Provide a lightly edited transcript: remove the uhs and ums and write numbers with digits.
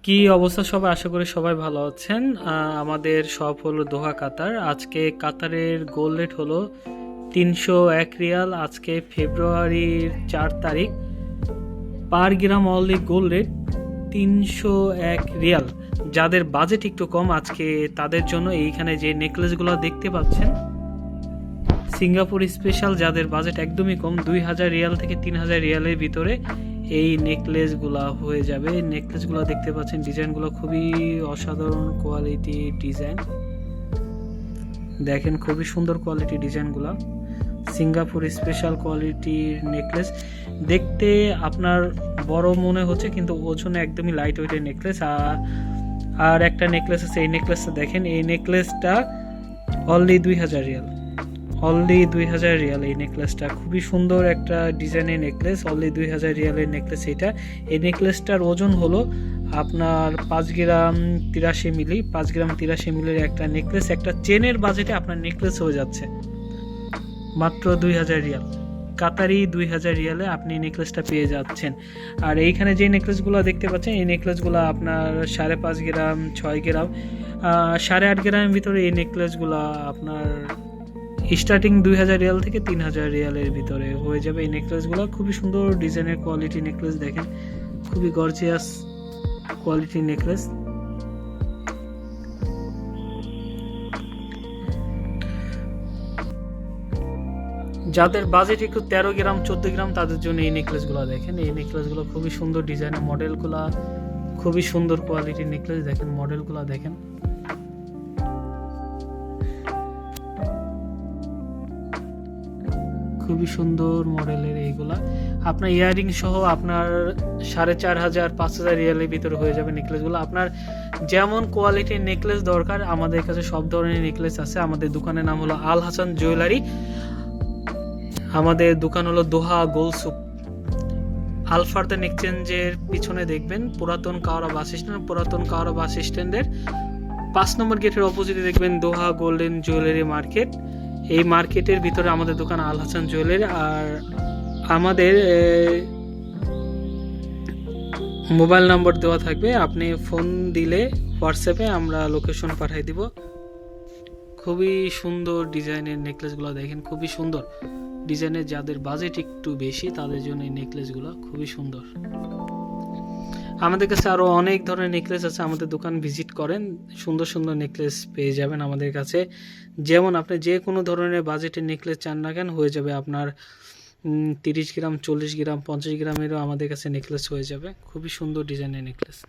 কি অবস্থা সবাই? আশা করি সবাই ভালো আছেন। আমাদের শপ হলো দোহা কাতার। আজকে কাতারের গোল্ড রেট হলো 301 রিয়াল। আজকে ফেব্রুয়ারির 4 তারিখ। Per gram only gold rate 301 riyal. যাদের বাজেট একটু কম আজকে তাদের জন্য এইখানে যে নেকলেসগুলো দেখতে পাচ্ছেন সিঙ্গাপুর স্পেশাল, যাদের বাজেট একদমই কম 2000 রিয়াল থেকে 3000 রিয়ালের ভিতরে এই নেকলেসগুলা হয়ে যাবে। নেকলেসগুলো দেখতে পাচ্ছেন, ডিজাইনগুলো খুবই অসাধারণ কোয়ালিটি ডিজাইন। দেখেন খুবই সুন্দর কোয়ালিটি ডিজাইনগুলো, সিঙ্গাপুর স্পেশাল কোয়ালিটির নেকলেস। দেখতে আপনার বড় মনে হচ্ছে কিন্তু ওজনে একদমই লাইট ওয়েটের নেকলেস। আর একটা নেকলেস আছে, এই নেকলেসটা দেখেন, এই নেকলেসটা অনলি 2000 রিয়াল। অনলি 2000 রিয়াল এই নেকলেসটা। খুবই সুন্দর একটা ডিজাইনের নেকলেস, অনলি 2000 রিয়ালের নেকলেস এটা। এই নেকলেসটার ওজন হলো আপনার 5 গ্রাম 83 মিলি। 5 গ্রাম 83 মিলির একটা নেকলেস, একটা চেনের বাজেটে আপনার নেকলেস হয়ে যাচ্ছে মাত্র 2000 রিয়াল। কাতারি 2000 রিয়ালে আপনি নেকলেসটা পেয়ে যাচ্ছেন। আর এইখানে যে নেকলেসগুলো দেখতে পাচ্ছেন, এই নেকলেসগুলো আপনার 5.5 গ্রাম 6 গ্রাম 8.5 গ্রামের ভিতরে এই নেকলেসগুলো আপনার স্টার্টিং 2000 রিয়াল থেকে 3000 রিয়ালের ভিতরে হয়ে যাবে। এই নেকলেসগুলো খুবই সুন্দর ডিজাইনের কোয়ালিটি নেকলেস, দেখেন খুবই গর্জিয়াস কোয়ালিটি নেকলেস। যাদের বাজেট একটু 13 গ্রাম 14 গ্রাম তাদের জন্য এই নেকলেসগুলো দেখেন। এই নেকলেসগুলো খুবই সুন্দর ডিজাইনের, মডেলগুলো খুবই সুন্দর কোয়ালিটির নেকলেস। দেখেন মডেলগুলো দেখেন, খুবই সুন্দর মডেলের এইগুলা। আপনার ইয়াররিং সহ আপনার 4500 5000 রিয়ালের ভিতরে হয়ে যাবে নেকলেসগুলো। আপনার যেমন কোয়ালিটির নেকলেস দরকার আমাদের কাছে সব ধরনের নেকলেস আছে। আমাদের দোকানের নাম হলো আল হাসান জুয়েলারি। আমাদের দোকান হলো দোহা গোল সুপ। আলফারদান এক্সচেঞ্জের পিছনে দেখবেন পুরাতন কাওড়া বাস স্ট্যান্ড। পুরাতন কাওড়া বাস স্ট্যান্ডের 5 নম্বর গেটের অপোজিটে দেখবেন দোহা গোল্ডেন জুয়েলারি মার্কেট। এই মার্কেটের ভিতরে আমাদের দোকান আল হাসান জুয়েলারি। আর আমাদের মোবাইল নাম্বার দেওয়া থাকবে, আপনি ফোন দিলে হোয়াটসঅ্যাপে আমরা লোকেশন পাঠিয়ে দিব। খুবই সুন্দর ডিজাইনের নেকলেসগুলো দেখেন, খুবই সুন্দর ডিজাইনের। যাদের বাজেট একটু বেশি তাদের জন্য এই নেকলেসগুলো খুবই সুন্দর। আমাদের কাছে আরও অনেক ধরনের নেকলেস আছে, আমাদের দোকান ভিজিট করেন, সুন্দর সুন্দর নেকলেস পেয়ে যাবেন আমাদের কাছে। যেমন আপনি যে কোনো ধরনের বাজেটের নেকলেস চান না কেন হয়ে যাবে আপনার 30 গ্রাম 40 গ্রাম 50 গ্রামেরও আমাদের কাছে নেকলেস হয়ে যাবে। খুবই সুন্দর ডিজাইনের নেকলেস।